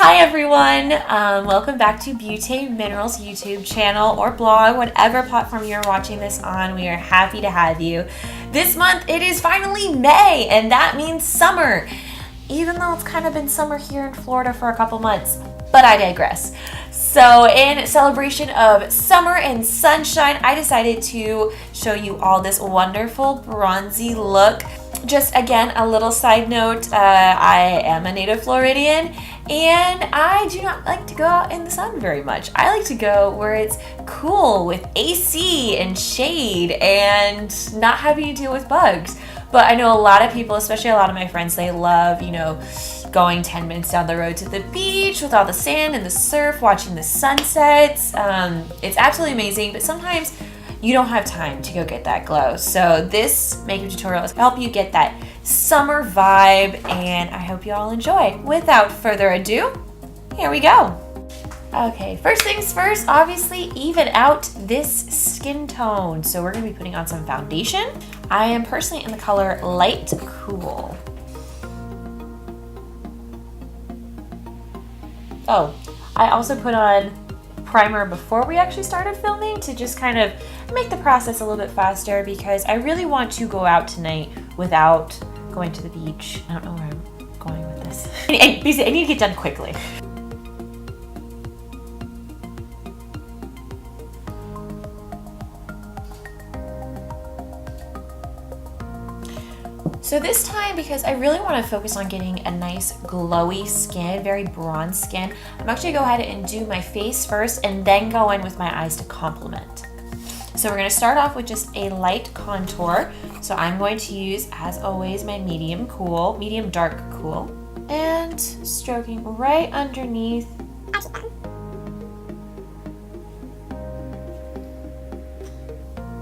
Hi everyone, welcome back to Beaute Minerals YouTube channel or blog, whatever platform you're watching this on. We are happy to have you. This month it is finally May, and that means summer, even though it's kind of been summer here in Florida for a couple months, but I digress. So in celebration of summer and sunshine, I decided to show you all this wonderful bronzy look. Just again, a little side note, I am a native Floridian and I do not like to go out in the sun very much. I like to go where it's cool with AC and shade and not having to deal with bugs. But I know a lot of people, especially a lot of my friends, they love, going 10 minutes down the road to the beach with all the sand and the surf, watching the sunsets. It's absolutely amazing, but sometimes you don't have time to go get that glow. So this makeup tutorial is to help you get that summer vibe, and I hope you all enjoy. Without further ado, here we go. Okay, first things first, obviously even out this skin tone. So we're gonna be putting on some foundation. I am personally in the color Light Cool. Oh, I also put on primer before we actually started filming to just kind of make the process a little bit faster, because I really want to go out tonight without going to the beach. I don't know where I'm going with this. And basically, I need to get done quickly. So this time, because I really want to focus on getting a nice glowy skin, very bronze skin, I'm actually going to go ahead and do my face first and then go in with my eyes to complement. So we're going to start off with just a light contour. So I'm going to use, as always, my medium dark cool, and stroking right underneath.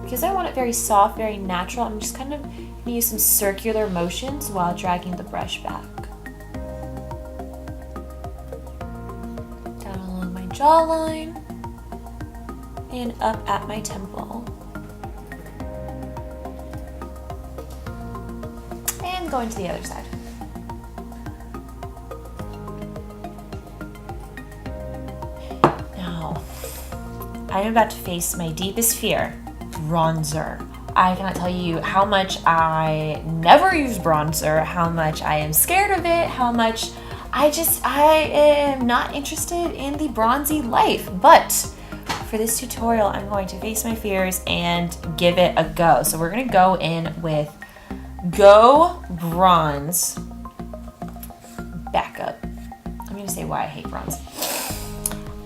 Because I want it very soft, very natural, I'm just kind of going to use some circular motions while dragging the brush back. Down along my jawline and up at my temple. And going to the other side. Now, I am about to face my deepest fear. Bronzer. I cannot tell you how much I never use bronzer, how much I am scared of it, how much I am not interested in the bronzy life. But for this tutorial, I'm going to face my fears and give it a go. So we're going to go in with Go Bronze Backup. I'm going to say why I hate bronze.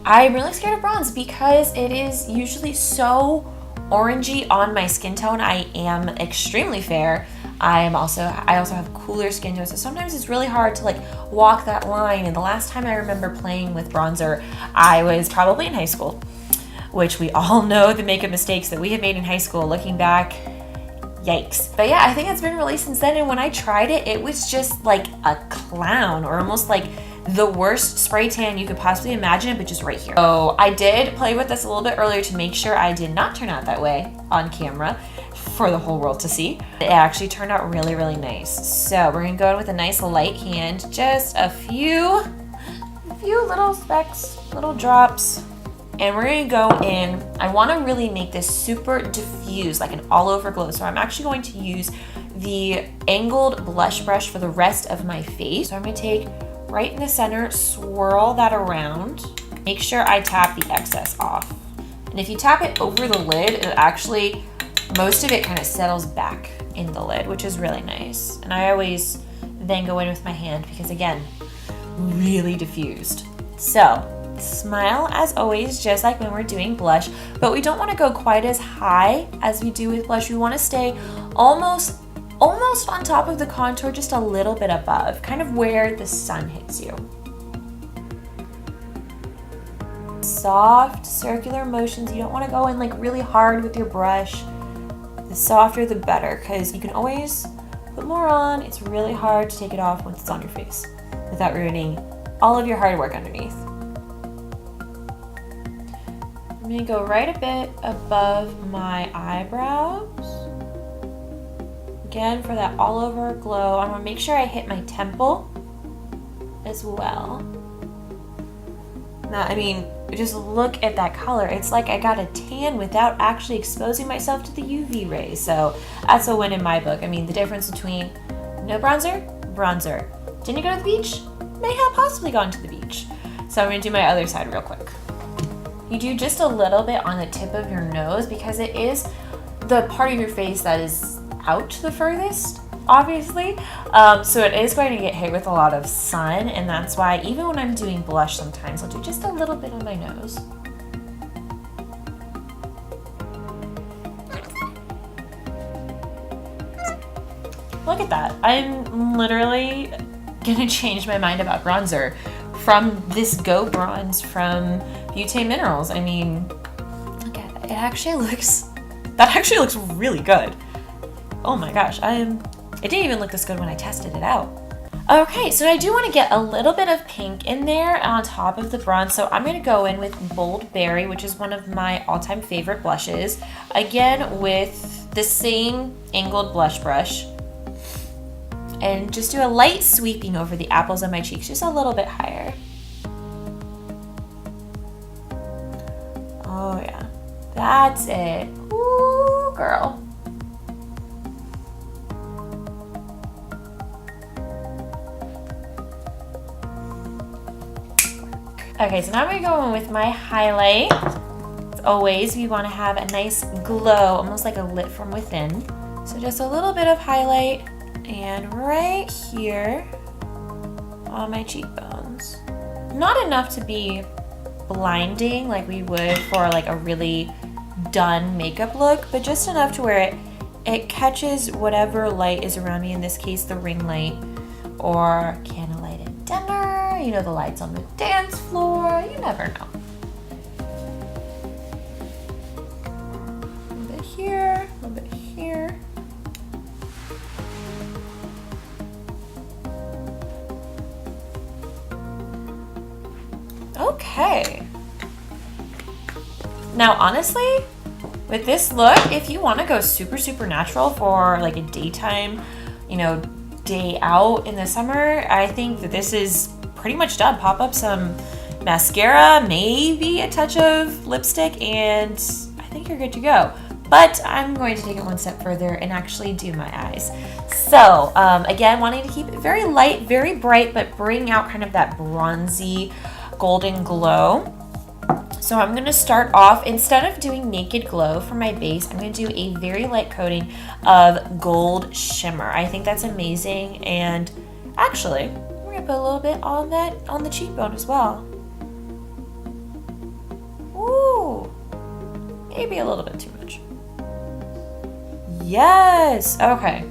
I'm really scared of bronze because it is usually so orangey on my skin tone. I am extremely fair. I also have cooler skin tone, so sometimes it's really hard to walk that line. And the last time I remember playing with bronzer, I was probably in high school, which we all know the makeup mistakes that we have made in high school. Looking back, yikes. But yeah, I think it's been released since then, and when I tried it, it was just like a clown, or almost like the worst spray tan you could possibly imagine, but just right here. So I did play with this a little bit earlier to make sure I did not turn out that way on camera for the whole world to see. It actually turned out really, really nice. So we're gonna go in with a nice light hand, just a few little specks, little drops. And we're gonna go in, I wanna really make this super diffuse, like an all over glow. So I'm actually going to use the angled blush brush for the rest of my face. So I'm gonna take right in the center, swirl that around. Make sure I tap the excess off. And if you tap it over the lid, it actually, most of it kind of settles back in the lid, which is really nice. And I always then go in with my hand because, again, really diffused. So smile as always, just like when we're doing blush, but we don't want to go quite as high as we do with blush. We want to stay almost on top of the contour, just a little bit above, kind of where the sun hits you. Soft circular motions. You don't want to go in really hard with your brush. The softer the better, because you can always put more on. It's really hard to take it off once it's on your face without ruining all of your hard work underneath. I'm going to go right a bit above my eyebrows. Again, for that all over glow, I'm gonna make sure I hit my temple as well. Now, I mean, just look at that color. It's like I got a tan without actually exposing myself to the UV rays. So that's a win in my book. I mean, the difference between no bronzer, bronzer. Didn't you go to the beach? May have possibly gone to the beach. So I'm gonna do my other side real quick. You do just a little bit on the tip of your nose because it is the part of your face that is out the furthest, obviously. So it is going to get hit with a lot of sun, and that's why even when I'm doing blush sometimes I'll do just a little bit on my nose. Look at that. I'm literally gonna change my mind about bronzer from this Go Bronze from Beaute Minerals. I mean, look at it. That actually looks really good. Oh my gosh, it didn't even look this good when I tested it out. Okay, so I do want to get a little bit of pink in there on top of the bronze, so I'm going to go in with Bold Berry, which is one of my all-time favorite blushes. Again, with the same angled blush brush. And just do a light sweeping over the apples of my cheeks, just a little bit higher. Oh yeah, that's it. Ooh, girl. Okay, so now I'm gonna go in with my highlight. As always, we wanna have a nice glow, almost like a lit from within. So just a little bit of highlight and right here on my cheekbones. Not enough to be blinding like we would for like a really done makeup look, but just enough to where it catches whatever light is around me, in this case the ring light or candlelight at dinner, you know, the lights on the dance floor, you never know. A little bit here, a little bit here. Okay. Now, honestly, with this look, if you want to go super, super natural for like a daytime, you know, day out in the summer, I think that this is pretty much done. Pop up some mascara, maybe a touch of lipstick, and I think you're good to go. But I'm going to take it one step further and actually do my eyes. So again, wanting to keep it very light, very bright, but bring out kind of that bronzy golden glow. So I'm going to start off, instead of doing Naked Glow for my base, I'm going to do a very light coating of Gold Shimmer. I think that's amazing, and actually, we're going to put a little bit on the cheekbone as well. Ooh, maybe a little bit too much. Yes, okay.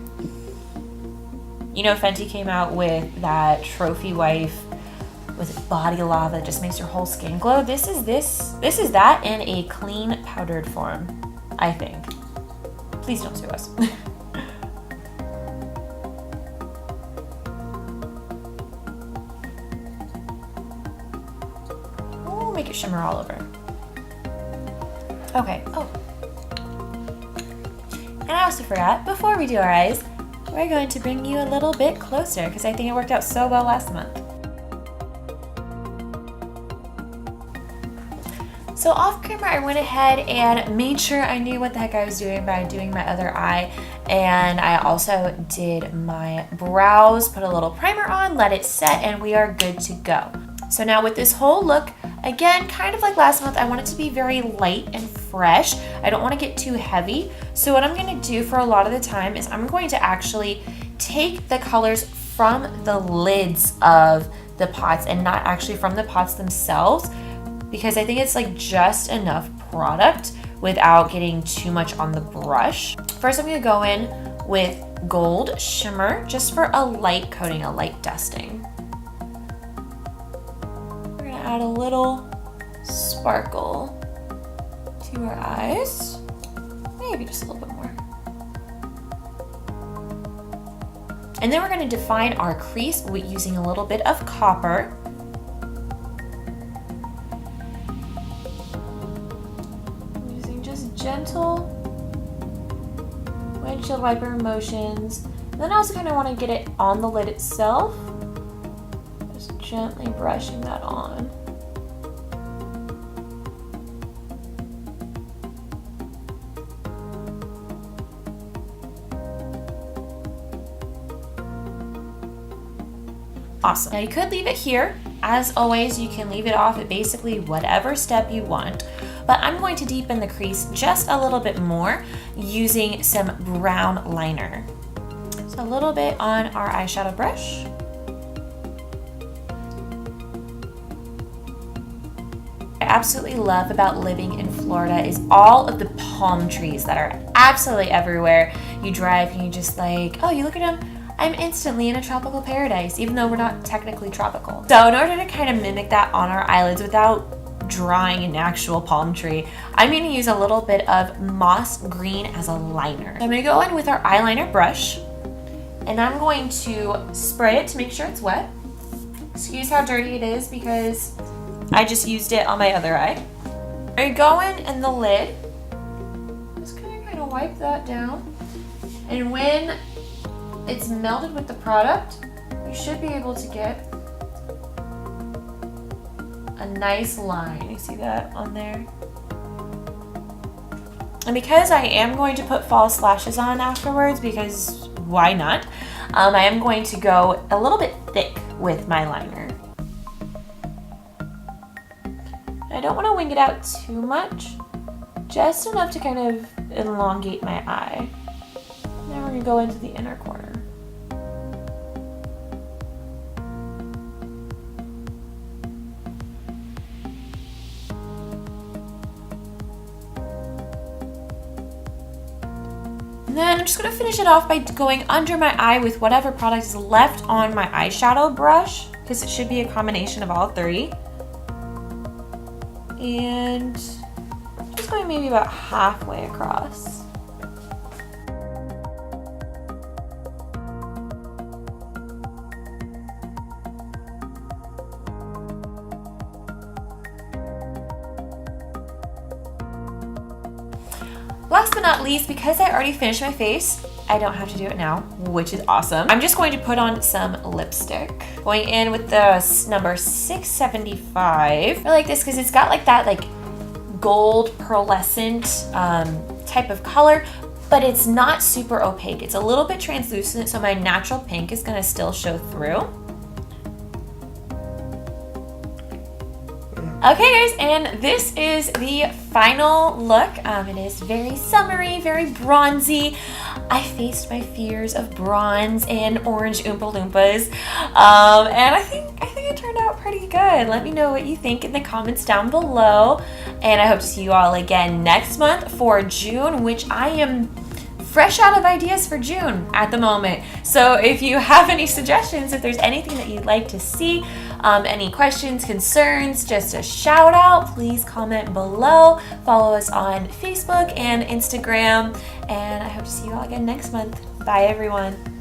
You know, Fenty came out with that Trophy Wife with Body Lava that just makes your whole skin glow. This is that in a clean powdered form, I think. Please don't sue us. Ooh, make it shimmer all over. Okay, oh. And I also forgot, before we do our eyes, we're going to bring you a little bit closer because I think it worked out so well last month. So off camera, I went ahead and made sure I knew what the heck I was doing by doing my other eye. And I also did my brows, put a little primer on, let it set, and we are good to go. So now with this whole look, again, kind of like last month, I want it to be very light and fresh. I don't want to get too heavy. So what I'm going to do for a lot of the time is I'm going to actually take the colors from the lids of the pots and not actually from the pots themselves, because I think it's like just enough product without getting too much on the brush. First, I'm gonna go in with Gold Shimmer just for a light coating, a light dusting. We're gonna add a little sparkle to our eyes, maybe just a little bit more. And then we're gonna define our crease using a little bit of copper. Gentle windshield wiper motions. And then I also kind of want to get it on the lid itself. Just gently brushing that on. Awesome. Now you could leave it here. As always, you can leave it off at basically whatever step you want, but I'm going to deepen the crease just a little bit more using some brown liner. So a little bit on our eyeshadow brush. I absolutely love about living in Florida is all of the palm trees that are absolutely everywhere. You drive and you just like, oh, you look at them, I'm instantly in a tropical paradise, even though we're not technically tropical. So in order to kind of mimic that on our eyelids without drawing an actual palm tree, I'm going to use a little bit of moss green as a liner. I'm going to go in with our eyeliner brush, and I'm going to spray it to make sure it's wet. Excuse how dirty it is because I just used it on my other eye. I go in the lid, just kind of wipe that down, and when it's melted with the product, you should be able to get a nice line. You see that on there? And because I am going to put false lashes on afterwards, because why not? I am going to go a little bit thick with my liner. I don't want to wing it out too much, just enough to kind of elongate my eye. Now we're going to go into the inner corner. And then I'm just going to finish it off by going under my eye with whatever product is left on my eyeshadow brush, because it should be a combination of all three. And just going maybe about halfway across. Last but not least, because I already finished my face, I don't have to do it now, which is awesome. I'm just going to put on some lipstick. Going in with the number 675. I like this because it's got like that like gold pearlescent type of color, but it's not super opaque. It's a little bit translucent, so my natural pink is gonna still show through. Okay guys, and this is the final look. It is very summery, very bronzy. I faced my fears of bronze and orange Oompa Loompas, and I think it turned out pretty good. Let me know what you think in the comments down below, and I hope to see you all again next month for June, which I am fresh out of ideas for June at the moment. So if you have any suggestions, if there's anything that you'd like to see, any questions, concerns, just a shout out, please comment below. Follow us on Facebook and Instagram, and I hope to see you all again next month. Bye everyone.